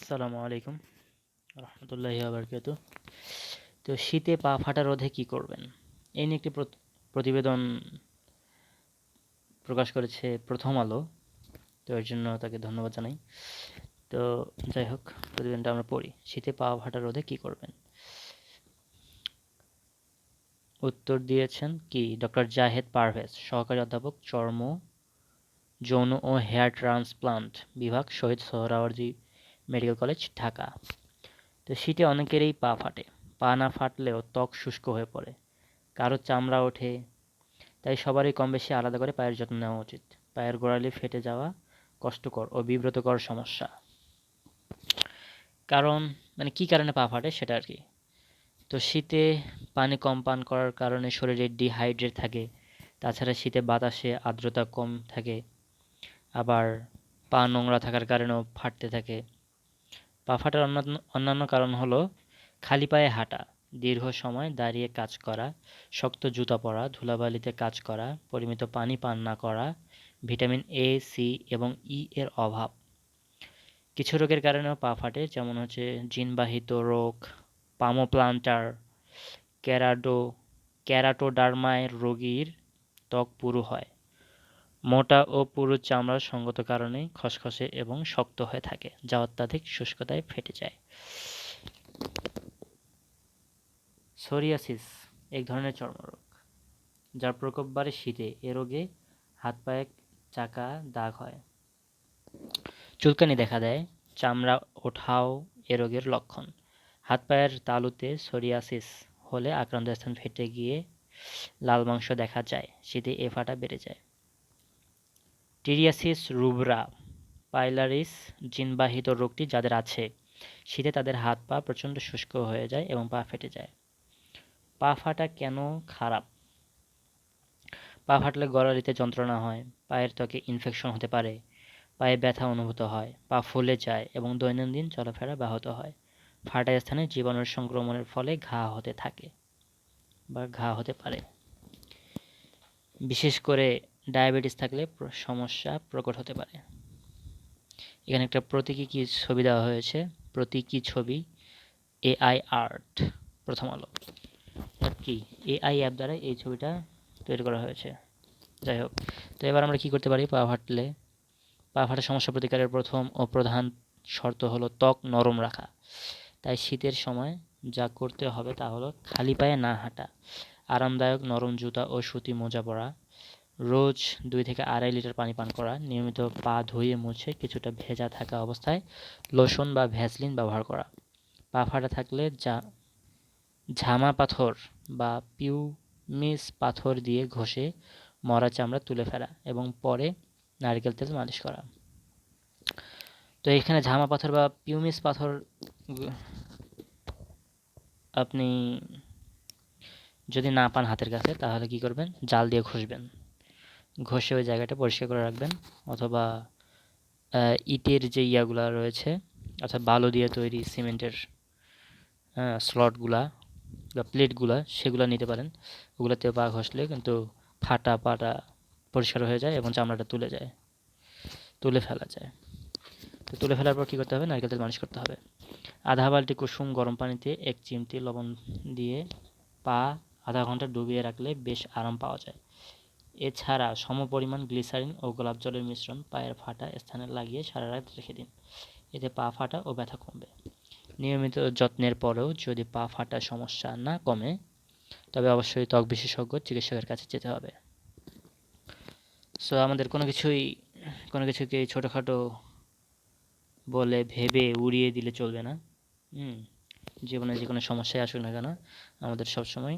আসসালামু আলাইকুম রহমতুল্লাহি বারকাতু। তো শীতে পা ফাটা রোধে কি করবেন, এই নিয়ে একটি প্রতিবেদন প্রকাশ করেছে প্রথম আলো। তো এর জন্য তাকে ধন্যবাদ জানাই। তো যাই হোক, প্রতিবেদনটা আমরা পড়ি। শীতে পা ফাটা রোধে কি করবেন। উত্তর দিয়েছেন কি ডক্টর জাহেদ পারভেজ, সহকারী অধ্যাপক, চর্ম, যৌন ও হেয়ার ট্রান্সপ্লান্ট বিভাগ, শহীদ সোহরাওয়ার্দী মেডিকেল কলেজ, ঢাকা। তো শীতে অনেকেরই পা ফাটে। পা না ফাটলেও ত্বক শুষ্ক হয়ে পড়ে, কারো চামড়া ওঠে। তাই সবারই কমবেশি আলাদা করে পায়ের যত্ন নেওয়া উচিত। পায়ের গোড়ালি ফেটে যাওয়া কষ্টকর ও বিব্রতকর সমস্যা। কারণ কী কারণে পা ফাটে সেটা আর কি। তো শীতে পানি কম পান করার কারণে শরীরে ডিহাইড্রেট থাকে। তাছাড়া শীতে বাতাসে আর্দ্রতা কম থাকে। আবার পা নোংরা থাকার কারণেও ফাটতে থাকে। পা ফাটার অন্যান্য কারণ হলো খালি পায়ে হাঁটা, দীর্ঘ সময় দাঁড়িয়ে কাজ করা, শক্ত জুতা পরা, ধুলাবালিতে কাজ করা, পরিমিত পানি পান না করা, ভিটামিন এ, সি এবং ই এর অভাব। কিছু রোগের কারণেও পা ফাটে, যেমন হচ্ছে জিনবাহিত রোগ, পামোপ্লান্টার, ক্যারাটোডার্মায় রোগীর ত্বক পুরু হয়। মোটা ও পুরু চামড়ার সঙ্গত কারণে খসখসে এবং শক্ত হয়ে থাকে, যা অত্যাধিক শুষ্কতায় ফেটে যায়। সোরিয়াসিস এক ধরনের চর্মরোগ, যার প্রকোপ বাড়ে শীতে। এ রোগে হাত পায়ে চাকা দাগ হয়, চুলকানি দেখা দেয়, চামড়া ওঠাও এ রোগের লক্ষণ। হাত পায়ের তালুতে সোরিয়াসিস হলে আক্রান্ত স্থান ফেটে গিয়ে লাল মাংস দেখা যায়। শীতে এ ফাটা বেড়ে যায়। টিরিয়াসিস রুব্রা পাইলারিস জিনবাহিত রোগটি যাদের আছে, শীতে তাদের হাত পা প্রচণ্ড শুষ্ক হয়ে যায় এবং পা ফেটে যায়। পা ফাটা কেন খারাপ? পা ফাটলে গোড়ালিতে যন্ত্রণা হয়, পায়ের ত্বকে ইনফেকশন হতে পারে, পায়ে ব্যথা অনুভূত হয়, পা ফুলে যায় এবং দৈনন্দিন চলাফেরা ব্যাহত হয়। ফাটা স্থানে জীবাণুর সংক্রমণের ফলে ঘা হতে থাকে বা ঘা হতে পারে। বিশেষ করে ডায়াবেটিস থাকলে সমস্যা প্রকট হতে পারে। এখানে একটা প্রতীকী ছবি দেওয়া হয়েছে, প্রতীকী ছবি, এআই আর্ট, প্রথম আলো। কি এআই অ্যাপ দ্বারা এই ছবিটা তৈরি করা হয়েছে। যাই হোক, তো এবার আমরা কি করতে পারি? পা ফাটার সমস্যা প্রতিকারের প্রথম ও প্রধান শর্ত হলো ত্বক নরম রাখা। তাই শীতের সময় যা করতে হবে তা হলো খালি পায়ে না হাঁটা, আরামদায়ক নরম জুতা ও সুতি মোজা পরা, রোজ 2 থেকে 2.5 লিটার পানি পান করা, নিয়মিত পা ধুয়ে মুছে কিছুটা ভেজা থাকা অবস্থায় লোশন বা ভ্যাসলিন ব্যবহার করা। পা ফাটা থাকলে ঝামা পাথর বা পিউমিস পাথর দিয়ে ঘষে মরা চামড়া তুলে ফেলা এবং পরে নারকেল তেল মালিশ করা। তো এখানে ঝামা পাথর বা পিউমিস পাথর আপনি যদি না পান হাতের কাছে, তাহলে কি করবেন? জাল দিয়ে ঘষবেন, ঘষে ওই জায়গাটা পরিষ্কার করে রাখবেন। অথবা ইটের যে ইয়াগুলা রয়েছে, অর্থাৎ বালু দিয়ে তৈরি সিমেন্টের স্লটগুলা বা প্লেটগুলা, সেগুলো নিতে পারেন। ওগুলোতে পা ঘষলে কিন্তু পাটা পরিষ্কার হয়ে যায় এবং চামড়াটা তুলে ফেলা যায়। তো তুলে ফেলার পর কী করতে হবে? নারকেল তেল মালিশ করতে হবে। আধা বালতি কুসুম গরম পানিতে 1 চিমটি লবণ দিয়ে পা আধা ঘন্টা ডুবিয়ে রাখলে বেশ আরাম পাওয়া যায়। এছাড়া সমপরিমাণ গ্লিসারিন ও গোলাপ জলের মিশ্রণ পায়ের ফাটা স্থানে লাগিয়ে সারা রাত রেখে দিন। এতে পা ফাটা ও ব্যথা কমবে। নিয়মিত যত্নের পরেও যদি পা ফাটার সমস্যা না কমে, তবে অবশ্যই ত্বক বিশেষজ্ঞ চিকিৎসকের কাছে যেতে হবে। সো আমাদের কোনো কিছুকে ছোটোখাটো বলে ভেবে উড়িয়ে দিলে চলবে না। জীবনে যে কোনো সমস্যায় আসুক না কেন, আমাদের সবসময়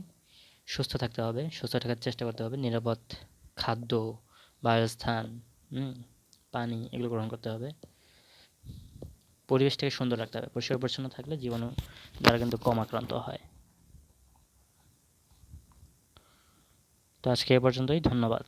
সুস্থ থাকতে হবে, সুস্থ থাকার চেষ্টা করতে হবে। নিরাপদ খাদ্য, বাসস্থান, পানি এগুলো গ্রহণ করতে হবে। পরিবেশটাকে সুন্দর রাখতে হবে। পরিষ্কার পরিচ্ছন্ন থাকলে জীবাণু দ্বারা কিন্তু কম আক্রান্ত হয়। তো আজকে এ পর্যন্তই, ধন্যবাদ।